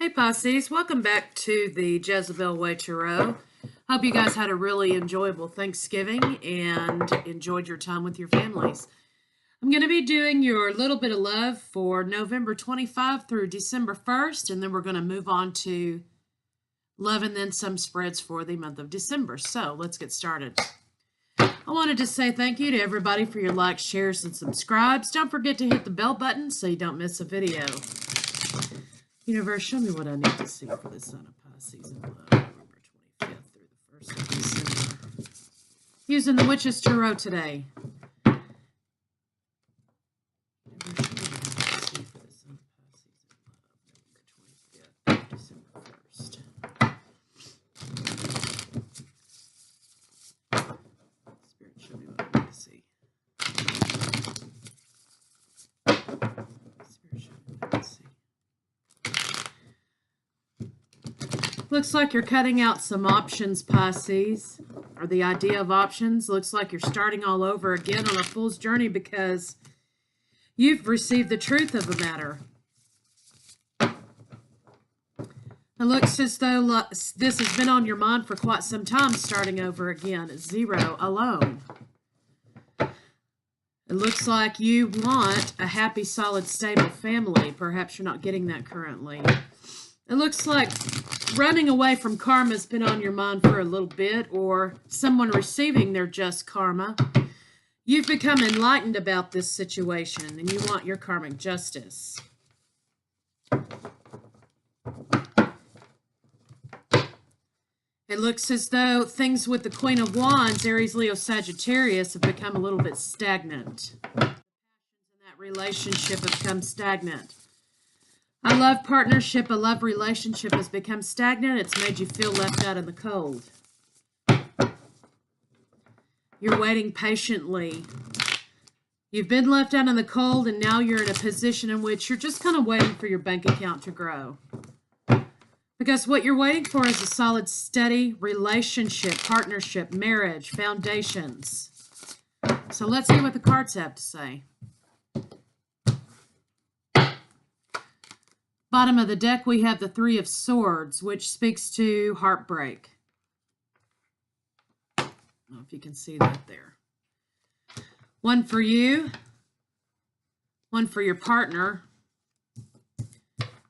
Hey Pisces, welcome back to the Jezebel Way Tarot. Hope you guys had a really enjoyable Thanksgiving and enjoyed your time with your families. I'm going to be doing your little bit of love for November 25 through December 1st, and then we're going to move on to love and then some spreads for the month of December. So let's get started. I wanted to say thank you to everybody for your likes, shares, and subscribes. Don't forget to hit the bell button so you don't miss a video. Universe, show me what I need to see for the Sun of Pisces in love, November 25th through the 1st of December. Using the Witch's Tarot today. Universe, show me what I need to see for the Sun of Pisces in love, November 25th through December 1st. Spirit, show me what I need to see. Spirit, show me what I need to see. Looks like you're cutting out some options, Pisces, or the idea of options. Looks like you're starting all over again on a fool's journey because you've received the truth of the matter. It looks as though this has been on your mind for quite some time, starting over again at 0, alone. It looks like you want a happy, solid, stable family. Perhaps you're not getting that currently. It looks like running away from karma has been on your mind for a little bit, or someone receiving their just karma. You've become enlightened about this situation, and you want your karmic justice. It looks as though things with the Queen of Wands, Aries, Leo, Sagittarius, have become a little bit stagnant. The passions in that relationship have become stagnant. A love partnership, a love relationship has become stagnant. It's made you feel left out in the cold. You're waiting patiently. You've been left out in the cold, and now you're in a position in which you're just kind of waiting for your bank account to grow. Because what you're waiting for is a solid, steady relationship, partnership, marriage, foundations. So let's see what the cards have to say. Bottom of the deck, we have the Three of Swords, which speaks to heartbreak. I don't know if you can see that there. One for you, one for your partner,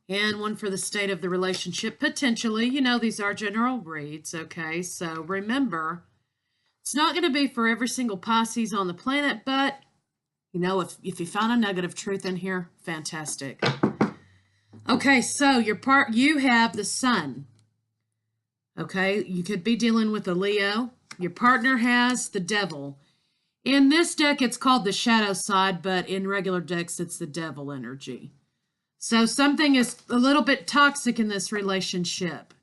and one for the state of the relationship, potentially. You know, these are general reads, okay? So remember, it's not going to be for every single Pisces on the planet, but, you know, if you found a nugget of truth in here, fantastic. Okay, so you have the Sun. Okay, you could be dealing with a Leo. Your partner has the Devil. In this deck, it's called the shadow side, but in regular decks, it's the Devil energy. So something is a little bit toxic in this relationship.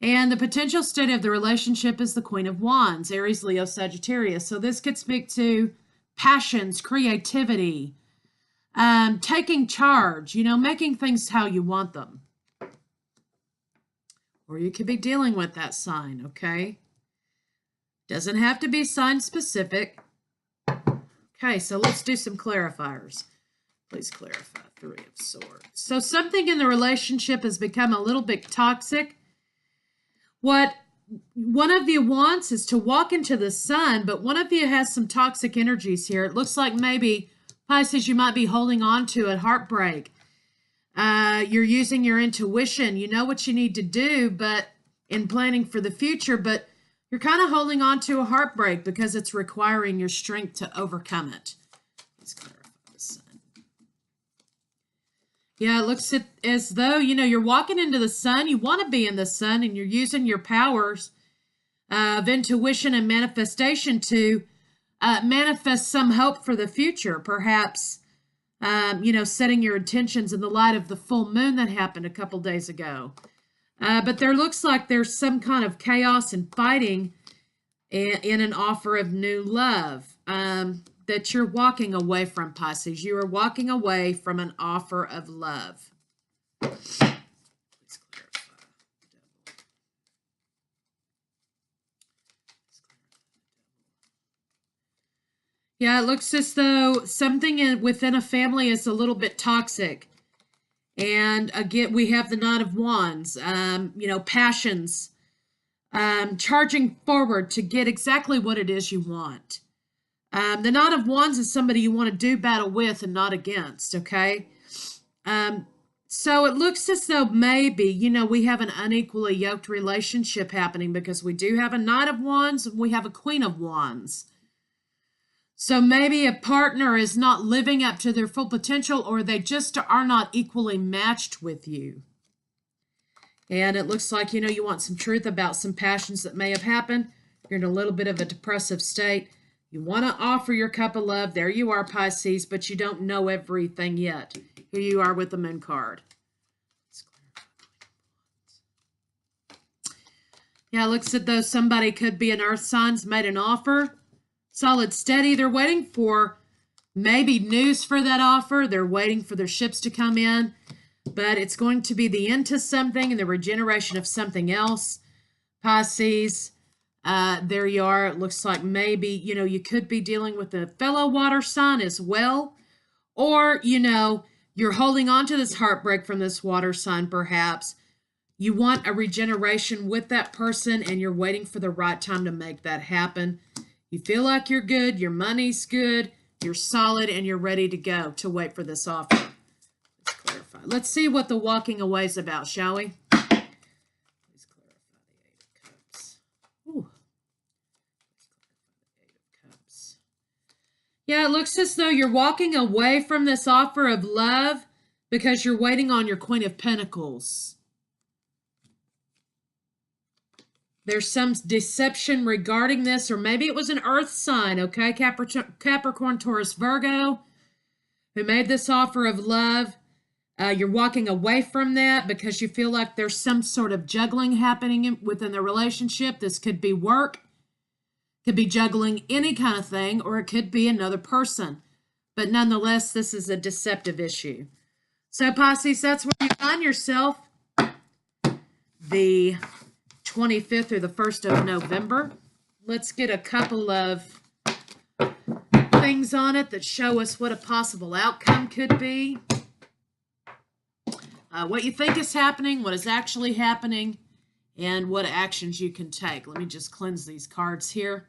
And the potential state of the relationship is the Queen of Wands, Aries, Leo, Sagittarius. So this could speak to passions, creativity, taking charge, you know, making things how you want them. Or you could be dealing with that sign, okay? Doesn't have to be sign specific. Okay, so let's do some clarifiers. Please clarify. Three of Swords. So something in the relationship has become a little bit toxic. What one of you wants is to walk into the sun, but one of you has some toxic energies here. It looks like maybe, Pisces, you might be holding on to a heartbreak. You're using your intuition. You know what you need to do, but in planning for the future, but you're kind of holding on to a heartbreak because it's requiring your strength to overcome it. Let's clarify the Sun. Yeah, it looks as though, you know, you're walking into the sun. You want to be in the sun, and you're using your powers of intuition and manifestation to manifest some hope for the future, perhaps, you know, setting your intentions in the light of the full moon that happened a couple days ago. But there looks like there's some kind of chaos and fighting in an offer of new love that you're walking away from, Pisces. You are walking away from an offer of love. Please clarify. Yeah, it looks as though something within a family is a little bit toxic. And again, we have the Knight of Wands, passions, charging forward to get exactly what it is you want. The Knight of Wands is somebody you want to do battle with and not against, okay? So it looks as though maybe, we have an unequally yoked relationship happening because we do have a Knight of Wands and we have a Queen of Wands. So maybe a partner is not living up to their full potential, or they just are not equally matched with you. And it looks like, you want some truth about some passions that may have happened. You're in a little bit of a depressive state. You want to offer your cup of love. There you are, Pisces, but you don't know everything yet. Here you are with the Moon card. Yeah, it looks as though somebody could be an earth sign's made an offer. Solid, steady. They're waiting for maybe news for that offer. They're waiting for their ships to come in. But it's going to be the end to something and the regeneration of something else. Pisces, there you are. It looks like maybe, you could be dealing with a fellow water sign as well. Or, you're holding on to this heartbreak from this water sign perhaps. You want a regeneration with that person and you're waiting for the right time to make that happen. You feel like you're good, your money's good, you're solid, and you're ready to go to wait for this offer. Let's clarify. Let's see what the walking away is about, shall we? Please clarify the Eight of Cups. Ooh. Please clarify the Eight of Cups. Yeah, it looks as though you're walking away from this offer of love because you're waiting on your Queen of Pentacles. There's some deception regarding this, or maybe it was an earth sign, okay? Capricorn, Taurus, Virgo, who made this offer of love. You're walking away from that because you feel like there's some sort of juggling happening within the relationship. This could be work, could be juggling any kind of thing, or it could be another person. But nonetheless, this is a deceptive issue. So, Pisces, that's where you find yourself. The 25th or the 1st of November. Let's get a couple of things on it that show us what a possible outcome could be. What you think is happening, what is actually happening, and what actions you can take. Let me just cleanse these cards here.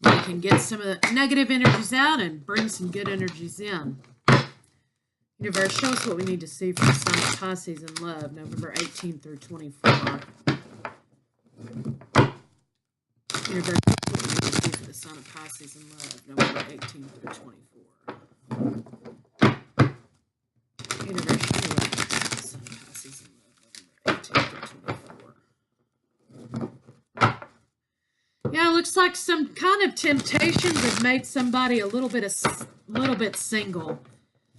We can get some of the negative energies out and bring some good energies in. Universe, show us what we need to see for the sign of Pisces in love, November 18 through 24. Universe, what we need to see for the sign of Pisces in love, November 18 through 24. Universe, show me what the sign of Pisces in love, November 18 through 24. Yeah, it looks like some kind of temptations have made somebody a little bit single.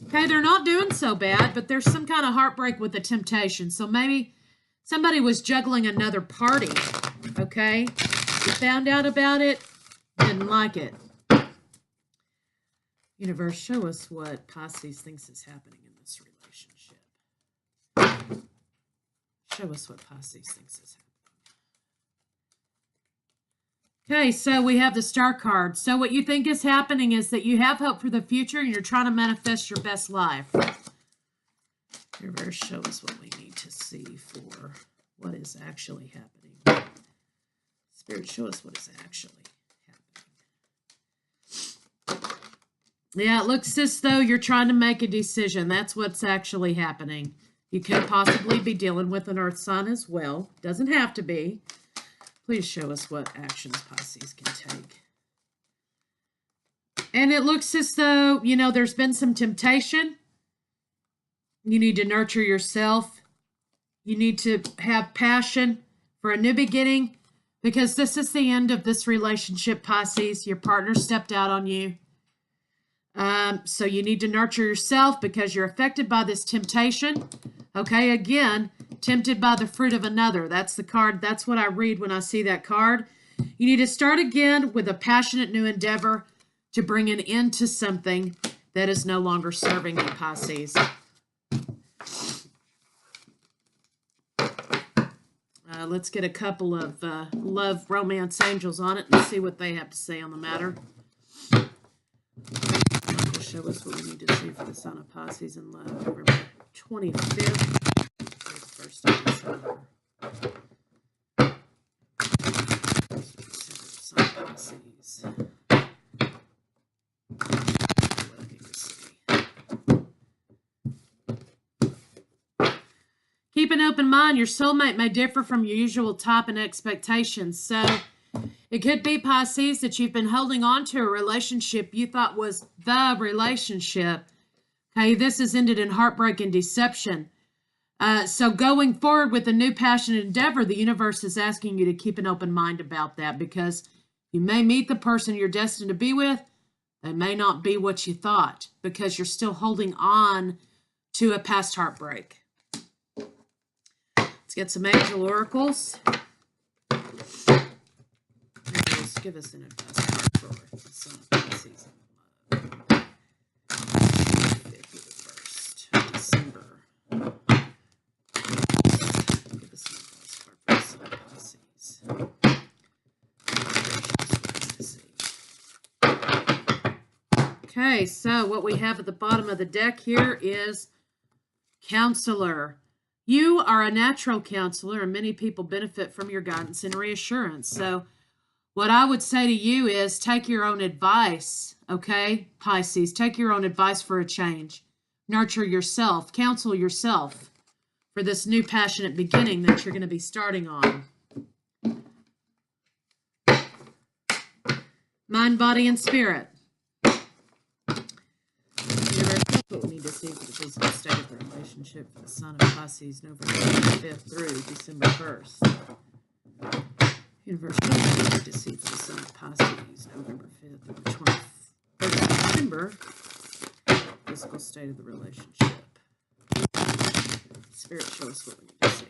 Okay, they're not doing so bad, but there's some kind of heartbreak with the temptation. So maybe somebody was juggling another party, okay? You found out about it, didn't like it. Universe, show us what Pisces thinks is happening in this relationship. Show us what Pisces thinks is happening. Okay, so we have the Star card. So what you think is happening is that you have hope for the future and you're trying to manifest your best life. Universe, show us what we need to see for what is actually happening. Spirit, show us what is actually happening. Yeah, it looks as though you're trying to make a decision. That's what's actually happening. You could possibly be dealing with an earth sign as well. Doesn't have to be. Please show us what actions Pisces can take. And it looks as though, there's been some temptation. You need to nurture yourself. You need to have passion for a new beginning because this is the end of this relationship, Pisces. Your partner stepped out on you. So you need to nurture yourself because you're affected by this temptation. Okay, again, tempted by the fruit of another. That's the card. That's what I read when I see that card. You need to start again with a passionate new endeavor to bring an end to something that is no longer serving you, Pisces. Let's get a couple of love romance angels on it and see what they have to say on the matter. Show us what we need to see for the sign of Pisces in love. 25th. 1st of December. Sun Pisces. What I need to see. Keep an open mind. Your soulmate may differ from your usual type and expectations. So it could be, Pisces, that you've been holding on to a relationship you thought was the relationship. Okay, this has ended in heartbreak and deception. So going forward with a new passionate endeavor, the universe is asking you to keep an open mind about that, because you may meet the person you're destined to be with. They may not be what you thought, because you're still holding on to a past heartbreak. Let's get some angel oracles. Angels, give us an advice card for the Sun of Pisces and love. 1st of December. Give us an advice card for the Sun of Pisces. Okay, so what we have at the bottom of the deck here is Counselor. You are a natural counselor, and many people benefit from your guidance and reassurance. So what I would say to you is take your own advice, okay, Pisces? Take your own advice for a change. Nurture yourself. Counsel yourself for this new passionate beginning that you're going to be starting on. Mind, body, and spirit. What we need to see for the physical state of the relationship for the Sun of Pisces, November 25th through December 1st. Universe, what we need to see for the Sun of Pisces, November 5th through the 23rd of December. Physical state of the relationship. Spirit, show us what we need to see.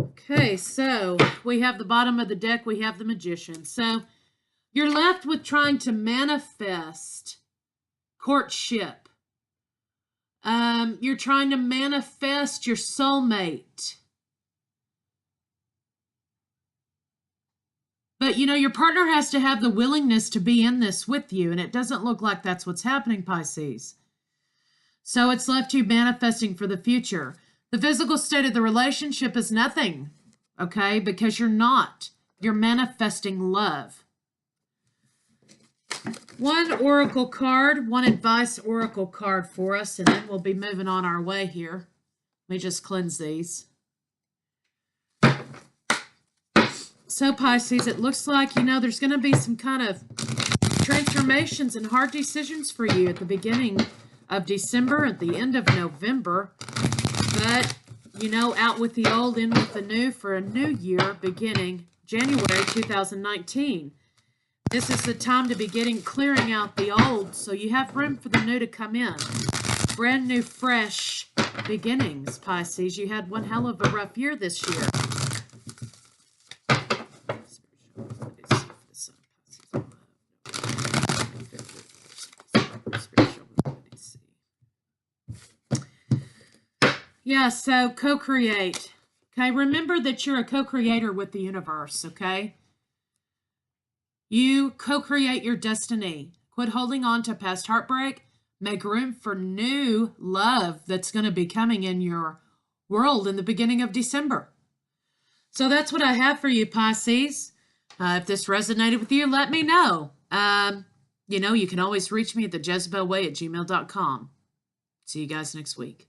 Okay, so we have the bottom of the deck. We have the Magician. So you're left with trying to manifest courtship. You're trying to manifest your soulmate. But, you know, your partner has to have the willingness to be in this with you, and it doesn't look like that's what's happening, Pisces. So it's left you manifesting for the future. The physical state of the relationship is nothing, okay, because you're not. You're manifesting love. One oracle card, one advice oracle card for us, and then we'll be moving on our way here. Let me just cleanse these. So, Pisces, it looks like, you know, there's going to be some kind of transformations and hard decisions for you at the beginning of December, at the end of November. But, you know, out with the old, in with the new for a new year beginning January 2019. This is the time to be clearing out the old, so you have room for the new to come in. Brand new, fresh beginnings, Pisces. You had one hell of a rough year this year. Yeah, so co-create. Okay, remember that you're a co-creator with the universe, okay? You co-create your destiny. Quit holding on to past heartbreak. Make room for new love that's going to be coming in your world in the beginning of December. So that's what I have for you, Pisces. If this resonated with you, let me know. You know, you can always reach me at thejezebelway@gmail.com. See you guys next week.